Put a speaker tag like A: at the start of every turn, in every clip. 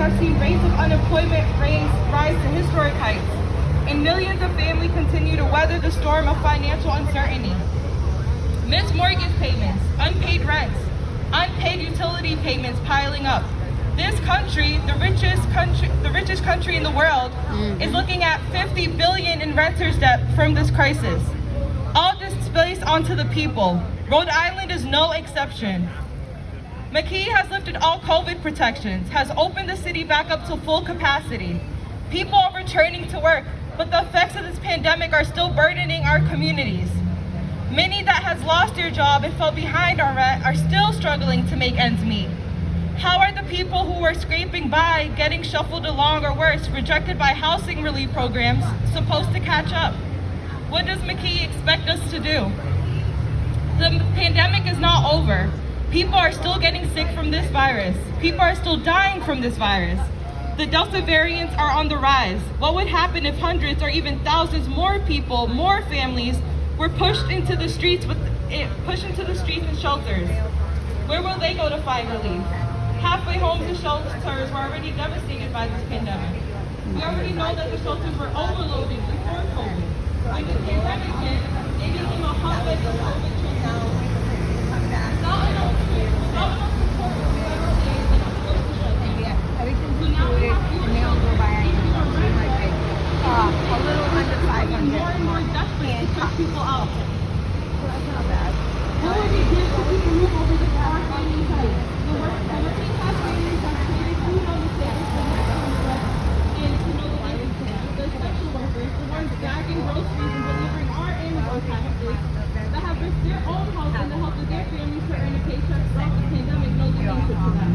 A: have seen rates of unemployment rise to historic heights, and millions of families continue to weather the storm of financial uncertainty. Missed mortgage payments, unpaid rents, unpaid utility payments piling up. This country, the richest country in the world, is looking at $50 billion in renters' debt from this crisis. All displaced onto the people. Rhode Island is no exception. McKee has lifted all COVID protections, has opened the city back up to full capacity. People are returning to work, but the effects of this pandemic are still burdening our communities. Many that has lost their job and fell behind on rent are still struggling to make ends meet. How are the people who are scraping by, getting shuffled along or worse, rejected by housing relief programs, supposed to catch up? What does McKee expect us to do? The pandemic is not over. People are still getting sick from this virus. People are still dying from this virus. The Delta variants are on the rise. What would happen if hundreds or even thousands more people, more families, were pushed into the streets and shelters? Where will they go to find relief? Halfway homes and shelters were already devastated by this pandemic. We already know that the shelters were overloaded before COVID. When the pandemic hit, they became a hotbed of COVID children. Without enough support from federal aid, they have closed the shelters. So now we have fewer shelters,
B: a little under 500.
A: more and more desperate to push people out.
B: That's not bad.
A: What would we do if we remove over the power finding sites? The working class families have created food on the table for the and to know the evicted. The essential workers, the ones bagging groceries and delivering our Amazon packages, that have risked their own health and the health of their families to earn a paycheck throughout the pandemic know the answer to that.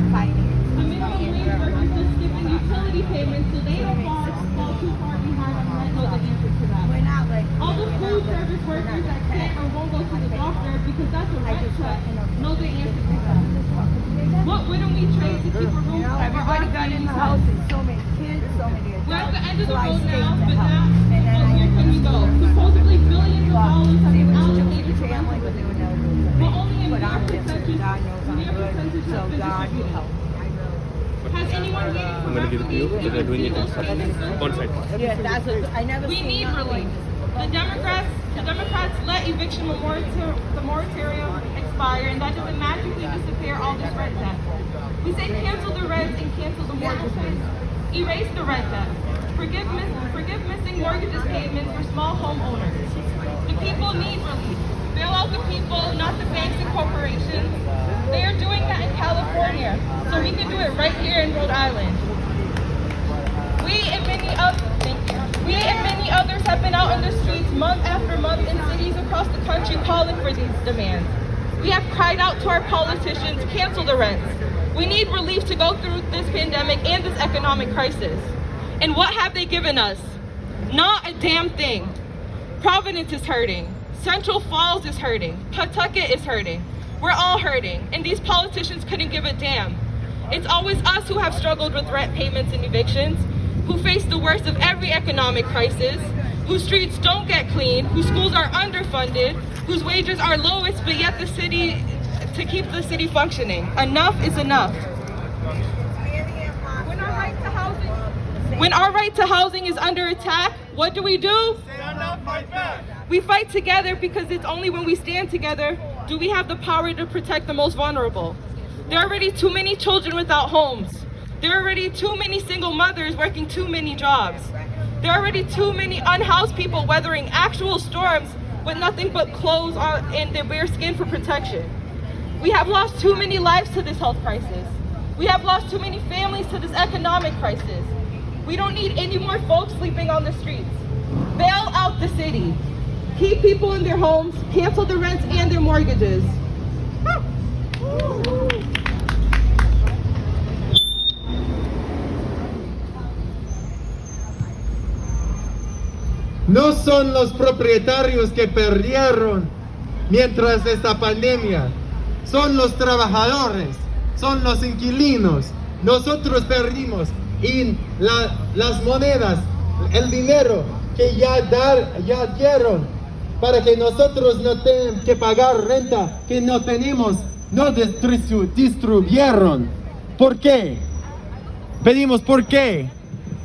A: The minimum wage workers just skipping utility payments so they don't fall too far behind on rent know the answer to that. All the food service workers that can't or won't go to the doctor because that's a rent check know the answer to that. What wouldn't we trade to keep a roof over
B: Everybody
A: our
B: got in the
A: families'
B: house,
A: heads?
B: and so many kids, so many adults.
A: We're at the end of the
B: So I
A: road
B: stayed
A: now,
B: in the
A: but
B: house.
A: now,
B: And then I
A: where can we go? Supposedly billions of dollars have been allocated to
B: family, but they
A: renters.
B: would never do it for me.
A: But only a
B: But
A: mere
B: I'm different.
A: percentage
B: God knows I'm
A: mere
B: good.
A: percentage
B: So
A: has been
B: God will
A: distributed.
B: help me.
A: Has anyone here
C: I'm going to give it to you. They're doing it in one side.
B: Yeah, that's what I never
A: We
B: seen
A: need
B: nothing
A: relief.
B: like this.
A: The Democrats let eviction the moratorium expire, and that doesn't magically disappear all this rent debt. We say cancel the rent and cancel the mortgages. Erase the rent debt. Forgive missing mortgages payments for small homeowners. The people need relief. Bail out the people, not the banks and corporations. They are doing that in California, so we can do it right here in Rhode Island. We and many others have been out in the streets month after month in cities across the country calling for these demands. We have cried out to our politicians, cancel the rents. We need relief to go through this pandemic and this economic crisis. And what have they given us? Not a damn thing. Providence is hurting. Central Falls is hurting. Pawtucket is hurting. We're all hurting, and these politicians couldn't give a damn. It's always us who have struggled with rent payments and evictions, who face the worst of every economic crisis, whose streets don't get clean, whose schools are underfunded, whose wages are lowest, but yet to keep the city functioning. Enough is enough. When our right to housing is under attack, what do?
D: Stand up, fight back.
A: We fight together because it's only when we stand together do we have the power to protect the most vulnerable. There are already too many children without homes. There are already too many single mothers working too many jobs. There are already too many unhoused people weathering actual storms with nothing but clothes on and their bare skin for protection. We have lost too many lives to this health crisis. We have lost too many families to this economic crisis. We don't need any more folks sleeping on the streets. Bail out the city. Keep people in their homes, cancel the rents and their mortgages.
E: No son los propietarios que perdieron mientras esta pandemia, son los trabajadores, son los inquilinos. Nosotros perdimos y las monedas, el dinero que ya dieron para que nosotros no tengan que pagar renta que no tenemos, no distribuyeron. ¿Por qué? Pedimos por qué.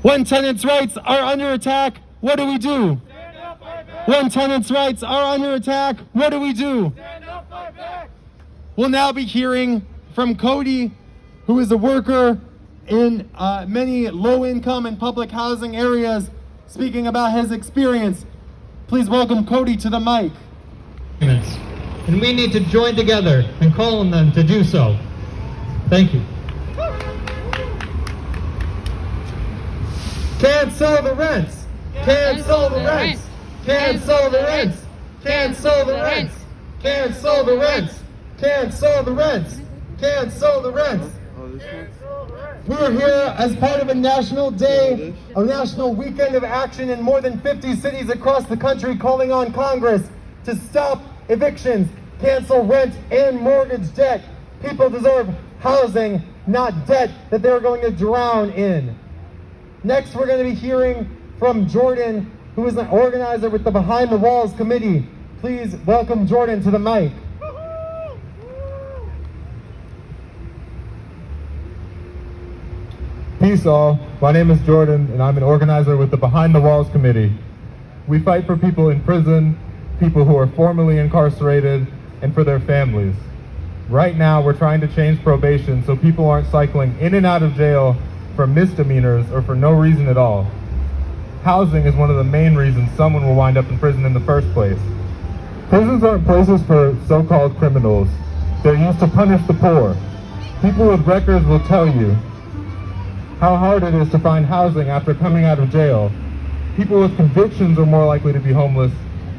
E: When tenants' rights are under attack, what do we do? When tenants' rights are under attack, what do we do? We'll now be hearing from Kodi, who is a worker in many low-income and public housing areas, speaking about his experience. Please welcome Kodi to the mic.
F: And we need to join together and call on them to do so. Thank you.
E: Cancel the rents! Cancel the rents! Cancel the rents! Cancel the rents! Cancel the rents! Cancel the rents! Cancel the rents! We're here as part of a national day, a national weekend of action in more than 50 cities across the country, calling on Congress to stop evictions, cancel rent and mortgage debt. People deserve housing, not debt that they're going to drown in. Next, we're going to be hearing from Jordan, who is an organizer with the Behind the Walls Committee. Please welcome Jordan to the mic.
G: Peace all, my name is Jordan and I'm an organizer with the Behind the Walls Committee. We fight for people in prison, people who are formerly incarcerated, and for their families. Right now we're trying to change probation so people aren't cycling in and out of jail for misdemeanors or for no reason at all. Housing is one of the main reasons someone will wind up in prison in the first place. Prisons aren't places for so-called criminals. They're used to punish the poor. People with records will tell you how hard it is to find housing after coming out of jail. People with convictions are more likely to be homeless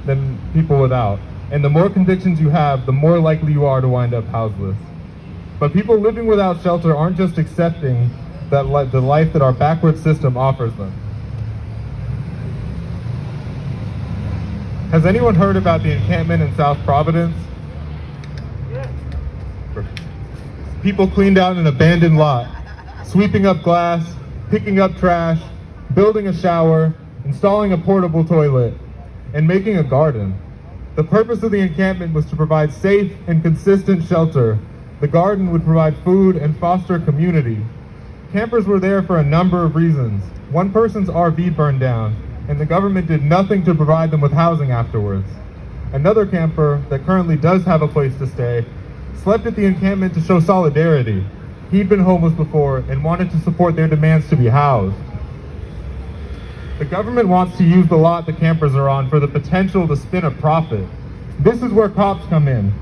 G: than people without. And the more convictions you have, the more likely you are to wind up houseless. But people living without shelter aren't just accepting the life that our backward system offers them. Has anyone heard about the encampment in South Providence? People cleaned out an abandoned lot, sweeping up glass, picking up trash, building a shower, installing a portable toilet, and making a garden. The purpose of the encampment was to provide safe and consistent shelter. The garden would provide food and foster community. Campers were there for a number of reasons. One person's RV burned down, and the government did nothing to provide them with housing afterwards. Another camper that currently does have a place to stay slept at the encampment to show solidarity. He'd been homeless before and wanted to support their demands to be housed. The government wants to use the lot the campers are on for the potential to spin a profit. This is where cops come in.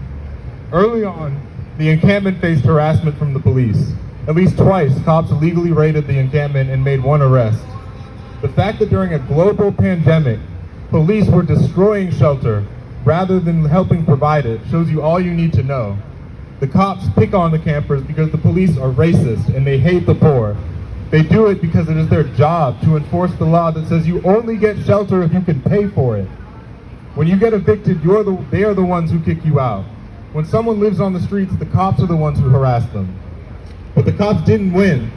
G: Early on, the encampment faced harassment from the police. At least twice, cops illegally raided the encampment and made one arrest. The fact that during a global pandemic, police were destroying shelter rather than helping provide it shows you all you need to know. The cops pick on the campers because the police are racist and they hate the poor. They do it because it is their job to enforce the law that says you only get shelter if you can pay for it. When you get evicted, they are the ones who kick you out. When someone lives on the streets, the cops are the ones who harass them. But the cops didn't win.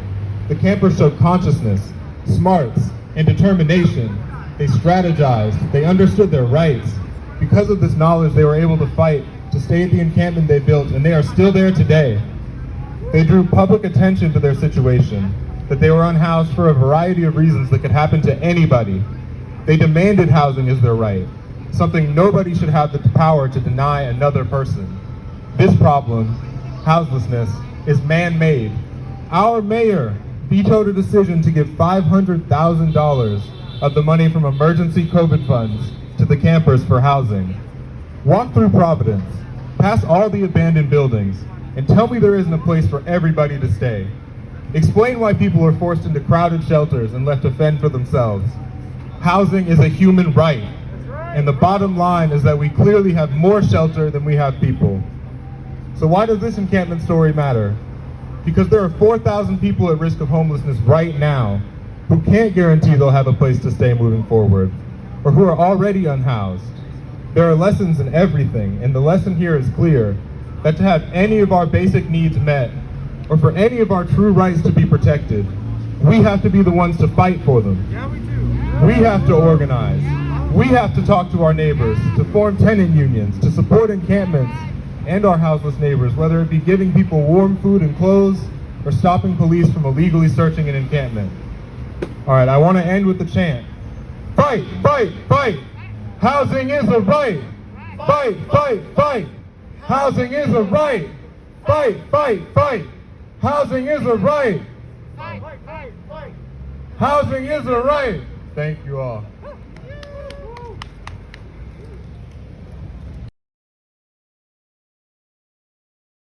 G: The campers showed consciousness, smarts, and determination. They strategized. They understood their rights. Because of this knowledge, they were able to fight to stay at the encampment they built, and they are still there today. They drew public attention to their situation, that they were unhoused for a variety of reasons that could happen to anybody. They demanded housing as their right, something nobody should have the power to deny another person. This problem, houselessness, is man-made. Our mayor vetoed a decision to give $500,000 of the money from emergency COVID funds to the campers for housing. Walk through Providence, pass all the abandoned buildings, and tell me there isn't a place for everybody to stay. Explain why people are forced into crowded shelters and left to fend for themselves. Housing is a human right, and the bottom line is that we clearly have more shelter than we have people. So why does this encampment story matter? Because there are 4,000 people at risk of homelessness right now who can't guarantee they'll have a place to stay moving forward, or who are already unhoused. There are lessons in everything, and the lesson here is clear, that to have any of our basic needs met, or for any of our true rights to be protected, we have to be the ones to fight for them. We have to organize. We have to talk to our neighbors, to form tenant unions, to support encampments and our houseless neighbors, whether it be giving people warm food and clothes, or stopping police from illegally searching an encampment. All right, I want to end with the chant. Fight, fight, fight. Housing is a right. Fight, fight, fight. Housing is a right. Fight, fight, fight. Housing is a right. Housing is a right. Thank you all.